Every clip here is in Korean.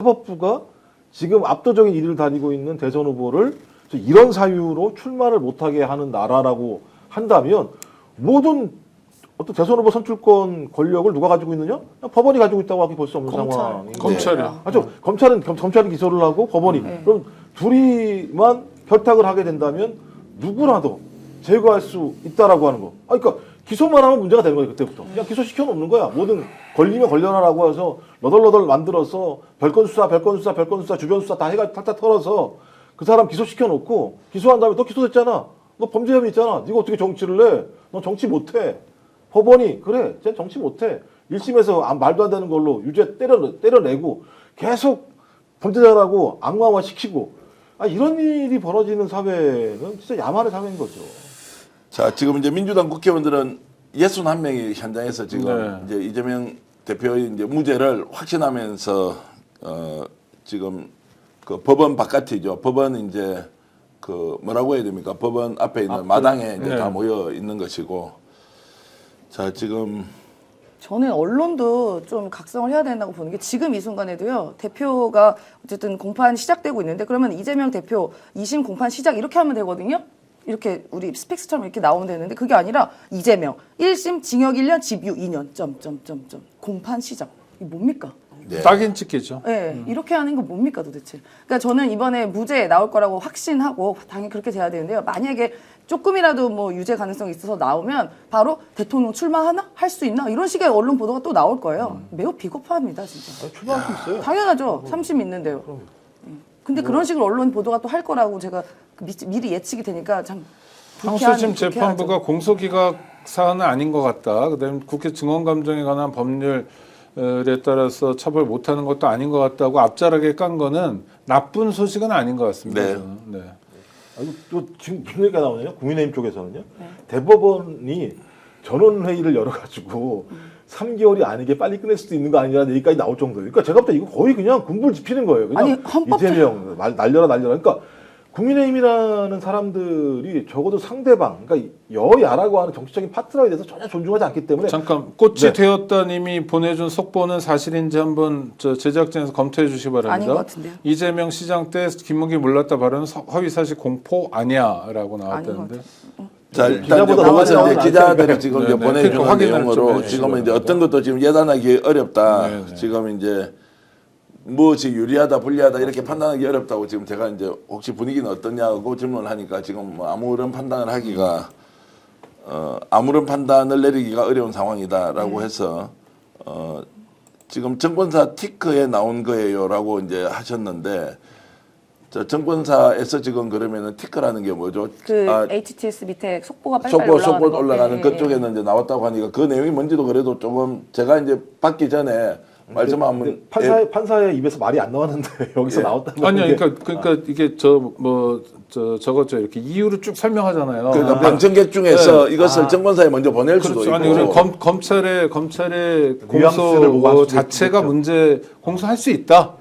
사법부가 지금 압도적인 1위를 다니고 있는 대선 후보를 이런 사유로 출마를 못하게 하는 나라라고 한다면 모든 어떤 대선 후보 선출권 권력을 누가 가지고 있느냐? 법원이 가지고 있다고 하기 볼 수 없는 상황인데. 검찰이요. 맞죠? 검찰은 기소를 하고 법원이. 그럼 둘이만 결탁을 하게 된다면 누구라도 제거할 수 있다라고 하는 거. 그러니까 기소만 하면 문제가 되는 거예요, 그때부터. 그냥 기소시켜 놓는 거야. 뭐든 걸리면 걸려라라고 해서 너덜너덜 만들어서 별건 수사, 주변 수사 다 해가지고 탈탈 털어서 그 사람 기소시켜 놓고 기소한 다음에 너 기소됐잖아. 너 범죄 혐의 있잖아. 네가 어떻게 정치를 해? 너 정치 못해. 법원이 그래, 쟤 정치 못해. 1심에서 말도 안 되는 걸로 유죄 때려내고 계속 범죄자라고 악마화 시키고 이런 일이 벌어지는 사회는 진짜 야만의 사회인 거죠. 자, 지금 이제 민주당 국회의원들은 61명이 현장에서 지금 이제 이재명 대표의 이제 무죄를 확신하면서 지금 그 법원 바깥이죠. 법원 이제 그 뭐라고 해야 됩니까? 법원 앞에 있는 마당에 이제 다 모여 있는 것이고. 자, 지금 저는 언론도 좀 각성을 해야 된다고 보는 게 지금 이 순간에도요. 대표가 어쨌든 공판 시작되고 있는데 그러면 이재명 대표 2심 공판 시작 이렇게 하면 되거든요. 이렇게 우리 스펙스처럼 이렇게 나오면 되는데 그게 아니라 이재명 1심 징역 1년 집유 2년 공판 시작. 이게 뭡니까? 네. 딱인 찍히죠. 네, 이렇게 하는 건 뭡니까 도대체? 그러니까 저는 이번에 무죄 나올 거라고 확신하고 당연히 그렇게 돼야 되는데요. 만약에 조금이라도 뭐 유죄 가능성이 있어서 나오면 바로 대통령 출마하나? 할 수 있나? 이런 식의 언론 보도가 또 나올 거예요. 매우 비겁합니다, 진짜. 출마할 수 있어요. 당연하죠. 3심 있는데요. 근데 그런 식으로 언론 보도가 또 할 거라고 제가 미리 예측이 되니까 참 항소심 재판부가 공소기각 사안은 아닌 것 같다. 그다음에 국회 증언감정에 관한 법률에 따라서 처벌 못하는 것도 아닌 것 같다고 앞자락에 깐 거는 나쁜 소식은 아닌 것 같습니다. 네. 저는. 네. 또 지금 무슨 얘기가 나오냐면 국민의힘 쪽에서는요. 대법원이 전원회의를 열어가지고 3개월이 아니게 빨리 끝낼 수도 있는 거 아니냐는 얘기까지 나올 정도예요. 그러니까 제가 볼 때 이거 거의 그냥 군불 지피는 거예요. 그냥 아니, 헌법 이재명 날려라. 그러니까 국민의힘이라는 사람들이 적어도 상대방, 그러니까 여야라고 하는 정치적인 파트너에 대해서 전혀 존중하지 않기 때문에 잠깐 꽃이 되었다님이 보내준 속보는 사실인지 한번 제작진에서 검토해 주시기 바랍니다. 아닌 것 같은데요. 이재명 시장 때 김문기 몰랐다 발언은 허위사실 공포 아니야라고 나왔다는데. 자, 일단 이제 그것은 이제 기자들이 지금 이제 보내주는 내용으로 지금은 이제 어떤 것도 지금 예단하기 어렵다. 지금 이제 무엇이 유리하다, 불리하다 이렇게 판단하기 어렵다고 지금 제가 이제 혹시 분위기는 어떠냐고 질문을 하니까 지금 뭐 아무런 판단을 하기가 아무런 판단을 내리기가 어려운 상황이다라고 해서 지금 정권사 티크에 나온 거예요라고 이제 하셨는데. 저 정권사에서 지금 그러면은 티크라는 게 뭐죠? HTS 밑에 속보가 빨리빨리 속보 올라가는 그쪽에는 이제 나왔다고 하니까 그 내용이 뭔지도 그래도 조금 제가 이제 받기 전에 말씀 한번 판사의 입에서 말이 안 나왔는데 여기서 나왔다는 아니요, 그러니까 이게 저거죠 이렇게 이유를 쭉 설명하잖아요. 그러니까 방청객 중에서 이것을 정권사에 먼저 보낼 수도 있고. 아니 검찰의 공소 자체가 문제 공소할 수 있다.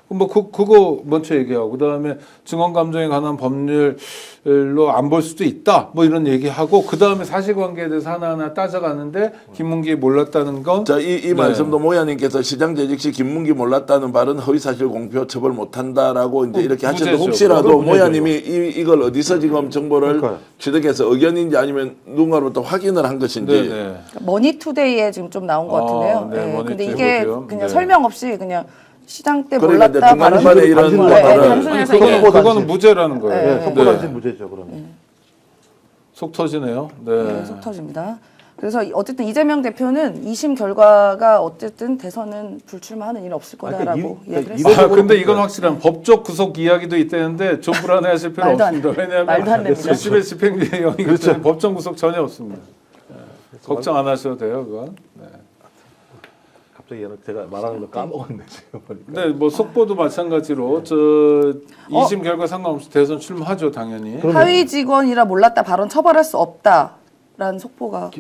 뭐 그거 먼저 얘기하고 그다음에 증언감정에 관한 법률로 안 볼 수도 있다. 뭐 이런 얘기하고 그다음에 사실관계에 대해서 하나하나 따져가는데 김문기 몰랐다는 건 자, 이 말씀도 모야님께서 시장 재직 시 김문기 몰랐다는 발언 허위사실 공표 처벌 못한다라고 이제 이렇게 하셨는데 혹시라도 모야님이 이걸 어디서 지금 정보를 취득해서 의견인지 아니면 누군가로부터 확인을 한 것인지. 머니투데이에 지금 좀 나온 것 같은데요. 근데 이게 해보죠. 그냥 설명 없이 그냥 시장 때 그러니까 몰랐다 중간중간에 이런 단순해서 이게 그거는 무죄라는 거예요. 속보단신 무죄죠, 그러면. 속 터지네요. 속 터집니다. 그래서 어쨌든 이재명 대표는 2심 결과가 어쨌든 대선은 불출마하는 일 없을 거다라고 이야기를 했어요. 근데 이건 확실한 법적 구속 이야기도 있다는데 좀 불안해하실 필요 없습니다. 왜냐하면 말도 안 됩니다. 수십의 집행유예형이기 때문에 법정 구속 전혀 없습니다. 걱정 안 하셔도 돼요, 그건. 갑자기 제가 말하는 거 까먹었네 지금 보니까. 네, 뭐 속보도 마찬가지로 2심 결과 상관없이 대선 출마하죠, 당연히. 하위 직원이라 몰랐다 발언 처벌할 수 없다라는 속보가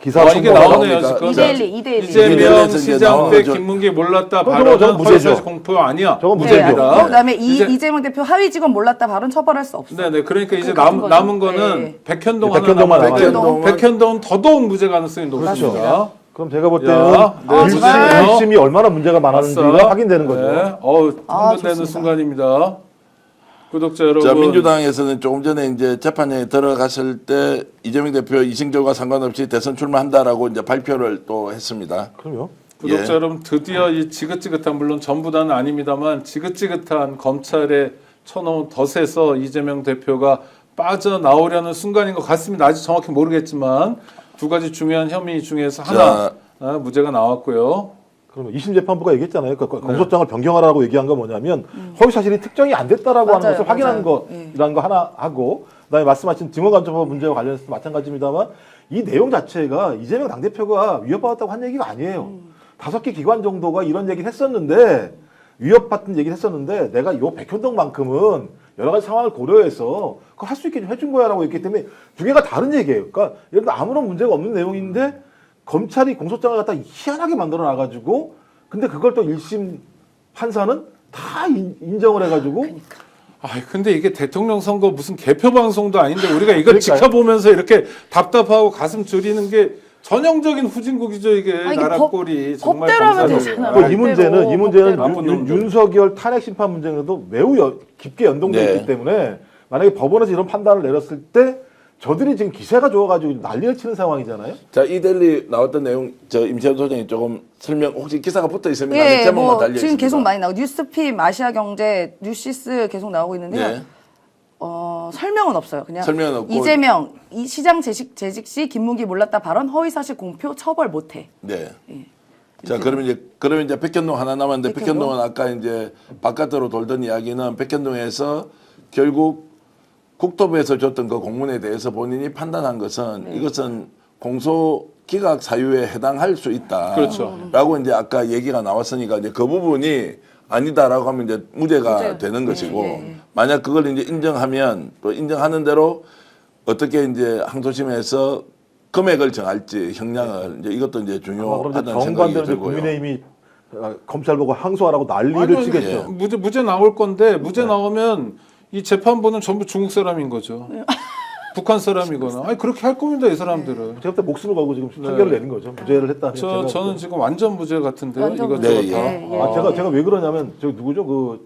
기사 이게 나오네요 지금. 2대1. 이재명 시장 때 김문기 몰랐다 발언은 허위사실 공포 아니야. 저건 무죄입니다. 그다음에 이재명 대표 하위 직원 몰랐다 발언 처벌할 수 없어. 네네. 그러니까 이제 남은 거는 백현동 하나 백현동만 남았는데 백현동은 더더욱 무죄 가능성이 높습니다. 그럼 제가 볼 때는 야, 네, 제발. 1심이 얼마나 문제가 많았는지가 아싸. 확인되는 거죠. 네. 흥분되는 좋습니다. 순간입니다. 구독자 여러분. 자, 민주당에서는 조금 전에 이제 재판에 들어갔을 때 이재명 대표 이심 결과 상관없이 대선 출마한다라고 이제 발표를 또 했습니다. 그럼요. 구독자 예. 여러분, 드디어 이 지긋지긋한, 물론 전부 다는 아닙니다만 지긋지긋한 검찰의 쳐놓은 덫에서 이재명 대표가 빠져나오려는 순간인 것 같습니다. 아직 정확히 모르겠지만 두 가지 중요한 혐의 중에서 하나 무죄가 나왔고요. 그러면 2심 재판부가 얘기했잖아요. 그 공소장을 변경하라고 얘기한 건 뭐냐면 허위 사실이 특정이 안 됐다라고 하는 맞아요, 것을 확인하는 맞아요. 거라는 거 하나 하고, 그다음에 말씀하신 증언간접법 문제와 관련해서 마찬가지입니다만 이 내용 자체가 이재명 당대표가 위협받았다고 한 얘기가 아니에요. 5개 기관 정도가 이런 얘기를 했었는데, 위협받은 얘기를 했었는데 내가 요 백현동만큼은 여러 가지 상황을 고려해서 그거 할 수 있게 좀 해준 거야라고 했기 때문에 두 개가 다른 얘기예요. 그러니까 예를 들어 아무런 문제가 없는 내용인데 검찰이 공소장을 갖다 희한하게 만들어 놔가지고, 근데 그걸 또 1심 판사는 다 인정을 해가지고. 근데 이게 대통령 선거 무슨 개표 방송도 아닌데 우리가 이걸 그러니까요. 지켜보면서 이렇게 답답하고 가슴 졸이는 게 전형적인 후진국이죠, 이게. 아니, 이게 나라 법- 꼴이. 정말 법대로 하면 검사들. 되잖아요. 또 이 문제는 법대로. 나쁜 놈들. 윤석열 탄핵 심판 문제도 매우 깊게 연동되어 네. 있기 때문에 만약에 법원에서 이런 판단을 내렸을 때 저들이 지금 기세가 좋아가지고 난리를 치는 상황이잖아요. 자, 이델리 나왔던 내용 저 임채원 소장이 조금 설명, 혹시 기사가 붙어 있으면 예, 제목만 뭐 달려 지금 있습니다. 계속 많이 나오고 뉴스핌, 아시아경제, 뉴시스 계속 나오고 있는데요. 네. 설명은 없어요. 그냥 설명은 없고. 이재명 이 시장 재직 시 김문기 몰랐다 발언 허위사실 공표 처벌 못해. 네. 예. 자, 그러면 이제 백현동 하나 남았는데, 백현동은 아까 이제 바깥으로 돌던 이야기는 백현동에서 결국 국토부에서 줬던 그 공문에 대해서 본인이 판단한 것은 이것은 공소 기각 사유에 해당할 수 있다. 그렇죠. 라고 이제 아까 얘기가 나왔으니까 이제 그 부분이 아니다라고 하면 이제 무죄가 무죄. 되는 것이고, 예. 만약 그걸 이제 인정하면 또 인정하는 대로 어떻게 이제 항소심에서 금액을 정할지, 형량을 이제 이것도 이제 그럼 중요하다는 이제 생각이 정반대로 이제 들고요. 국민의힘이 검찰 보고 항소하라고 난리를 아니요, 치겠죠. 무죄 나올 건데 무죄 나오면 이 재판부는 전부 중국 사람인 거죠. 북한 사람이거나. 아니 그렇게 할 겁니다, 이 사람들은. 제가 그때 목숨을 걸고 지금 판결을 내린 거죠. 무죄를 했다는. 저는 지금 완전 무죄 같은데요. 완전 이거 무죄. 저거 다. 네, 예. 제가 왜 그러냐면 저 누구죠?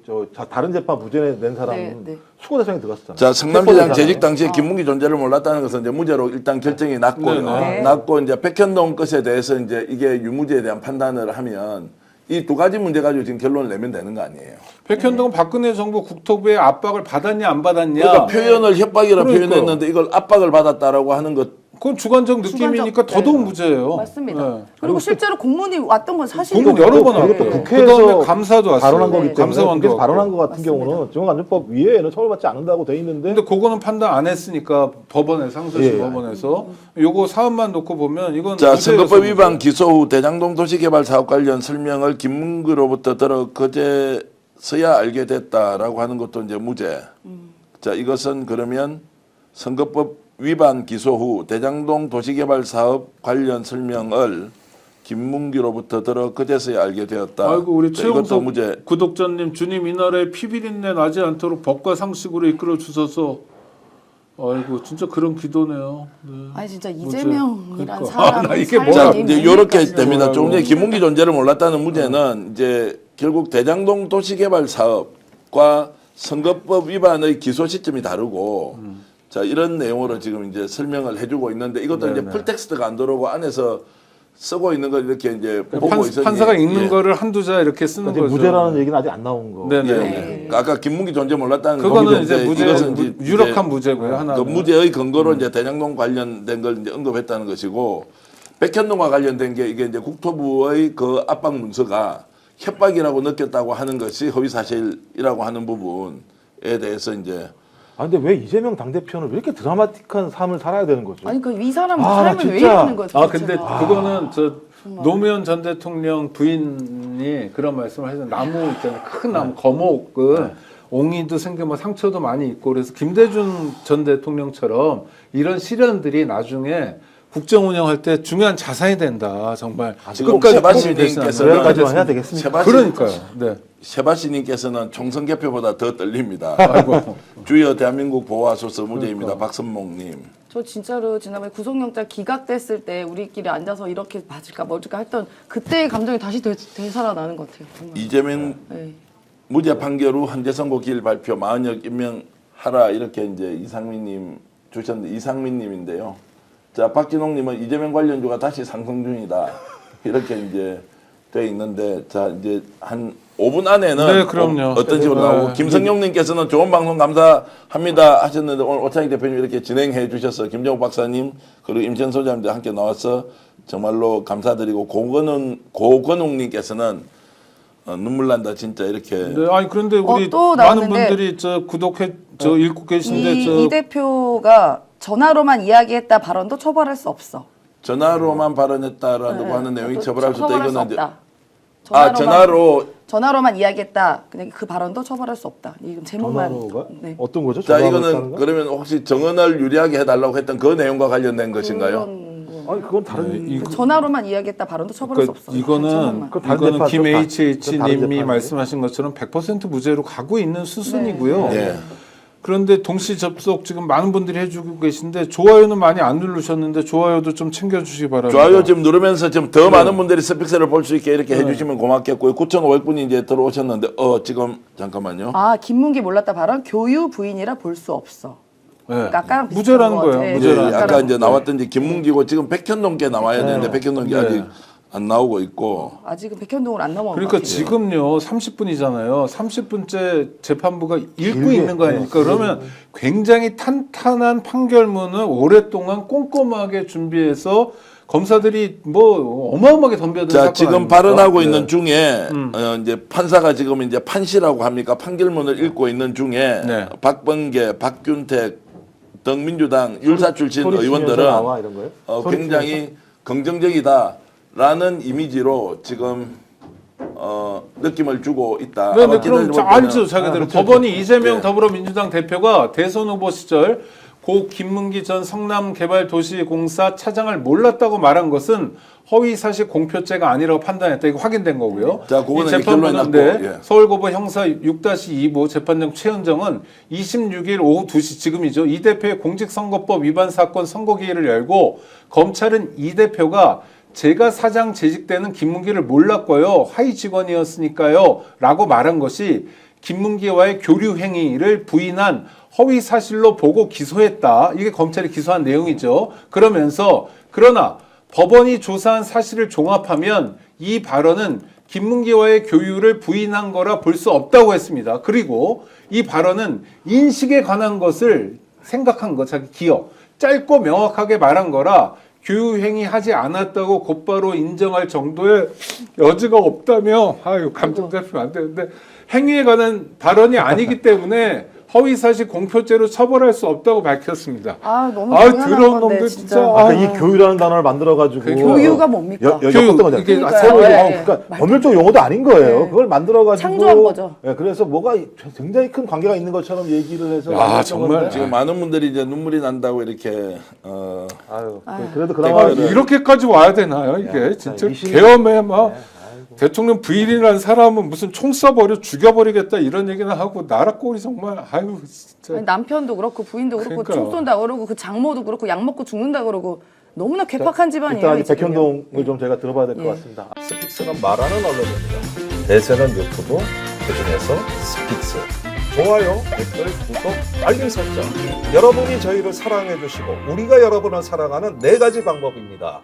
다른 재판 무죄 낸 사람은 네. 수고대상에 들어갔었잖아요. 자, 성남시장 체포대상에. 재직 당시에 김문기 존재를 몰랐다는 것은 이제 무죄로 일단 결정이 났고요. 네. 났고 이제 백현동 것에 대해서 이제 이게 유무죄에 대한 판단을 하면 이 두 가지 문제 가지고 지금 결론을 내면 되는 거 아니에요. 백현동은 박근혜 정부 국토부의 압박을 받았냐 안 받았냐. 그러니까 표현을 협박이라고 그러니까요. 표현했는데 이걸 압박을 받았다라고 하는 것. 그건 주관적 느낌이니까 주관적, 더더욱 네. 무죄예요. 맞습니다. 네. 그리고 실제로 공문이 왔던 건 사실이고. 공문 여러 번 그리고 왔고 또 네. 국회에서 그다음에 감사도 왔어요. 발언한 거기 때문에 감사원도 국회에서 왔고. 발언한 것 같은 맞습니다. 경우는 증언간접법 위에는 처벌받지 않는다고 돼 있는데 근데 그거는 판단 안 했으니까 법원에서 상소심 예. 법원에서 요거 사안만 놓고 보면 이건 자, 무죄예요, 선거법 무죄. 위반 기소 후 대장동 도시개발 사업 관련 설명을 김문규로부터 들어 그제서야 알게 됐다라고 하는 것도 이제 무죄. 자, 이것은 그러면 선거법 위반 기소 후 대장동 도시개발 사업 관련 설명을 김문규로부터 들어 그제서야 알게 되었다. 아이고 우리 자, 이것도 최영석 무죄. 구독자님, 주님 이 나라에 피비린내 나지 않도록 법과 상식으로 이끌어 주셔서 아이고 진짜 그런 기도네요. 네. 아니 진짜 무죄. 이재명이란 그러니까. 사람이 나 이게 삶이 자, 뭐야? 이제 요렇게 뭡니까, 됩니다. 뭐라고. 조금 전에 김문기 존재를 몰랐다는 무죄는 이제 결국 대장동 도시개발 사업과 선거법 위반의 기소 시점이 다르고 자, 이런 내용으로 지금 이제 설명을 해주고 있는데 이것도 이제 네네. 풀텍스트가 안 들어오고 안에서 쓰고 있는 걸 이렇게 이제 보고 있으니 판사가 읽는 예. 거를 한두 자 이렇게 쓰는 아직 거죠. 무죄라는 얘기는 아직 안 나온 거. 네네. 예. 아까 김문기 존재 몰랐다는 그거는 거는 이제 무죄, 이것은 이제 유력한 무죄고요. 하나. 그 무죄의 근거로 이제 대장동 관련된 걸 이제 언급했다는 것이고 백현동과 관련된 게 이게 이제 국토부의 그 압박 문서가 협박이라고 느꼈다고 하는 것이 허위 사실이라고 하는 부분에 대해서 이제 아 근데 왜 이재명 당대표는 왜 이렇게 드라마틱한 삶을 살아야 되는 거죠? 아니 그 이 사람 아, 삶을 왜 진짜. 이러는 거죠? 아 근데 도대체가. 그거는 저 노무현 전 대통령 부인이 그런 말씀을 하셨어요. 나무 있잖아요. 큰 나무 거목은 옹이도 생겨 뭐 상처도 많이 있고 그래서 김대중 전 대통령처럼 이런 시련들이 나중에 국정 운영할 때 중요한 자산이 된다. 정말 지금 끝까지 세바시 포기되지 님께서 않는. 여기까지만 해야 되겠습니까? 세바시 그러니까요. 네. 세바시님께서는 총선 개표보다 더 떨립니다. 주여 대한민국 보호하소서 무죄입니다. 박선목님. 저 진짜로 지난번에 구속영장 기각됐을 때 우리끼리 앉아서 이렇게 맞을까 뭐질까 했던 그때의 감정이 다시 되살아나는 것 같아요. 정말. 이재명 네. 무죄 판결 후 헌재 선고 기일 발표 마흔역 임명하라 이렇게 이제 이상민님 주셨는데 이상민님인데요. 자 박진홍님은 이재명 관련주가 다시 상승 중이다 이렇게 이제 돼 있는데 자 이제 한 5분 안에는 네, 그럼요. 어떤 식으로 나오고 김성용님께서는 좋은 방송 감사합니다 하셨는데 오늘 오창익 대표님 이렇게 진행해 주셔서 김정욱 박사님 그리고 임천 소장님들 함께 나와서 정말로 감사드리고 고건웅님께서는 눈물 난다 진짜 이렇게. 네, 아니 그런데 우리 또 많은 나왔는데 분들이 읽고 계신데 이 대표가 전화로만 이야기했다 발언도 처벌할 수 없어. 전화로만 발언했다라고 하는 내용이 처벌할 수 있다. 처벌할 수 이거는 이제 없다. 전화로 이야기했다. 그냥 그 발언도 처벌할 수 없다. 이건 제목만. 전화로가 네. 어떤 거죠? 자 전화로 이거는 했다는 거? 그러면 혹시 정언을 유리하게 해달라고 했던 그 내용과 관련된 것인가요? 아니 그건 다른 이거- 전화로만 이야기했다 발언도 처벌할 그러니까 수 없어. 이거는 제목만. 그건 다른 이거는 재판이죠. 김 그건 다른 HH님이 재판이에요. 말씀하신 것처럼 100% 무죄로 가고 있는 수순이고요. 네. 그런데 동시 접속 지금 많은 분들이 해주고 계신데 좋아요는 많이 안 누르셨는데 좋아요도 좀 챙겨주시기 바랍니다. 좋아요 지금 누르면서 지금 더 많은 분들이 스픽스를 볼 수 있게 이렇게 해주시면 고맙겠고요. 9,500분이 이제 들어오셨는데 지금 잠깐만요. 아 김문기 몰랐다 발언 교유 부인이라 볼 수 없어. 네. 그러니까 아까랑 비슷한 무죄라는 것 거예요. 같아. 무죄라는 예, 아까 이제 나왔던 이제 김문기고 지금 백현동께 나와야 되는데 백현동이 네. 아직 안 나오고 있고. 아직은 백현동을 안 넘어온 그러니까 것 같아요. 지금요 30분이잖아요. 30분째 재판부가 읽고 있는 거 아닙니까? 그러면 굉장히 탄탄한 판결문을 오랫동안 꼼꼼하게 준비해서 검사들이 뭐 어마어마하게 덤벼든 자 사건 지금 아닙니까? 발언하고 네. 있는 중에 이제 판사가 지금 이제 판시라고 합니까 판결문을 읽고 있는 중에 네. 박범계, 박균택 등 민주당 율사 출신 소리 치면서 의원들은 나와, 이런 거예요? 소리 굉장히 긍정적이다라는 이미지로 지금 느낌을 주고 있다. 네, 아마 네, 그럼 기다려볼 알죠, 때는 자기들은. 그렇죠. 법원이 이재명 네. 더불어민주당 대표가 대선 후보 시절 고 김문기 전 성남개발도시공사 차장을 몰랐다고 말한 것은 허위사실 공표죄가 아니라고 판단했다. 이거 확인된 거고요. 자, 그거는 이 이제 결론이 났고, 재판부인데 예. 서울고법 형사 6-2부 재판장 최은정은 26일 오후 2시 지금이죠. 이 대표의 공직선거법 위반 사건 선고기일을 열고 검찰은 이 대표가 제가 사장 재직 때는 김문기를 몰랐고요. 하위 직원이었으니까요. 라고 말한 것이 김문기와의 교류 행위를 부인한 허위 사실로 보고 기소했다. 이게 검찰이 기소한 내용이죠. 그러나 법원이 조사한 사실을 종합하면 이 발언은 김문기와의 교류를 부인한 거라 볼 수 없다고 했습니다. 그리고 이 발언은 인식에 관한 것을 생각한 거, 자기 기억, 짧고 명확하게 말한 거라 교유행위 하지 않았다고 곧바로 인정할 정도의 여지가 없다며, 아유, 감정 잡히면 안 되는데, 행위에 관한 발언이 아니기 때문에 허위사실 공표죄로 처벌할 수 없다고 밝혔습니다. 아 너무 아유, 당연한 더러운 건데 놈들 진짜. 진짜. 아까 이 교유라는 단어를 만들어가지고 교유가 뭡니까? 엮었던 거잖아요. 이게 그러니까요. 그러니까 법률적 용어도 아닌 거예요. 네. 그걸 만들어가지고 창조한 거죠. 예, 그래서 뭐가 굉장히 큰 관계가 있는 것처럼 얘기를 해서 야, 정말. 지금 많은 분들이 이제 눈물이 난다고 이렇게 아유, 그래도 그나마 이렇게까지 와야 되나요? 이게 진짜 계엄에 막 대통령 부인이라는 사람은 무슨 총 쏴버려 죽여버리겠다 이런 얘기는 하고 나라 꼴이 정말 아유 진짜. 아니, 남편도 그렇고 부인도 그렇고 그러니까요. 총 쏜다 그러고 그 장모도 그렇고 약 먹고 죽는다 그러고 너무나 괴팍한 집안이에요. 일단 이 집은요. 백현동을 좀 제가 들어봐야 될 것 예. 같습니다. 스픽스는 말하는 언론입니다. 대세는 유튜브, 그중에서 스픽스. 좋아요, 댓글, 구독, 알림 설정. 여러분이 저희를 사랑해 주시고 우리가 여러분을 사랑하는 4가지 방법입니다.